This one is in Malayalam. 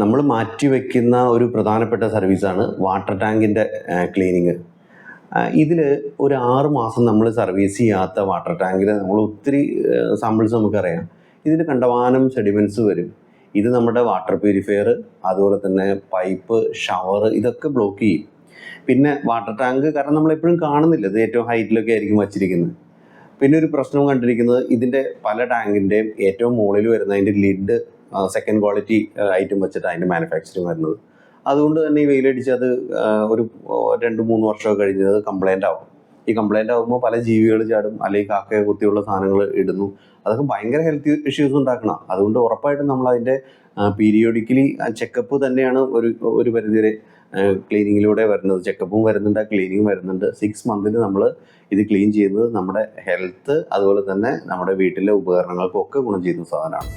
നമ്മൾ മാറ്റിവെക്കുന്ന ഒരു പ്രധാനപ്പെട്ട സർവീസാണ് വാട്ടർ ടാങ്കിൻ്റെ ക്ലീനിങ്. ഇതിൽ ഒരു 6 മാസം നമ്മൾ സർവീസ് ചെയ്യാത്ത വാട്ടർ ടാങ്കിൽ നമ്മൾ ഒത്തിരി സാമ്പിൾസ് നമുക്കറിയാം. ഇതിൽ കണ്ടമാനം സെഡിമെൻറ്റ്സ് വരും. ഇത് നമ്മുടെ വാട്ടർ പ്യൂരിഫയർ, അതുപോലെ തന്നെ പൈപ്പ്, ഷവർ ഇതൊക്കെ ബ്ലോക്ക് ചെയ്യും. പിന്നെ വാട്ടർ ടാങ്ക് കാരണം നമ്മളെപ്പോഴും കാണുന്നില്ല, ഇത് ഏറ്റവും ഹൈറ്റിലൊക്കെ ആയിരിക്കും വച്ചിരിക്കുന്നത്. പിന്നെ ഒരു പ്രശ്നം കണ്ടിരിക്കുന്നത്, ഇതിൻ്റെ പല ടാങ്കിൻ്റെയും ഏറ്റവും മുകളിൽ വരുന്ന അതിൻ്റെ ലിഡ് സെക്കൻഡ് ക്വാളിറ്റി ഐറ്റം വെച്ചിട്ട് അതിൻ്റെ മാനുഫാക്ചറിങ് വരുന്നത്. അതുകൊണ്ട് തന്നെ ഈ വെയിലടിച്ച് അത് ഒരു 2-3 വർഷമൊക്കെ കഴിഞ്ഞത് കംപ്ലൈൻ്റ് ആവും. ഈ കംപ്ലൈൻ്റ് ആകുമ്പോൾ പല ജീവികൾ ചാടും, അല്ലെങ്കിൽ കാക്കയെ കുത്തിയുള്ള സാധനങ്ങൾ ഇടുന്നു. അതൊക്കെ ഭയങ്കര ഹെൽത്ത് ഇഷ്യൂസ് ഉണ്ടാക്കണം. അതുകൊണ്ട് ഉറപ്പായിട്ടും നമ്മൾ അതിൻ്റെ പീരിയോഡിക്കലി ചെക്കപ്പ് തന്നെയാണ് ഒരു പരിധിവരെ ക്ലീനിങ്ങിലൂടെ വരുന്നത്. ചെക്കപ്പും വരുന്നുണ്ട്, ക്ലീനിങ്ങും വരുന്നുണ്ട്. 6 മന്തിൽ നമ്മൾ ഇത് ക്ലീൻ ചെയ്യുന്നത് നമ്മുടെ ഹെൽത്ത്, അതുപോലെ തന്നെ നമ്മുടെ വീട്ടിലെ ഉപകരണങ്ങൾക്കൊക്കെ ഗുണം ചെയ്യുന്ന സാധനമാണ്.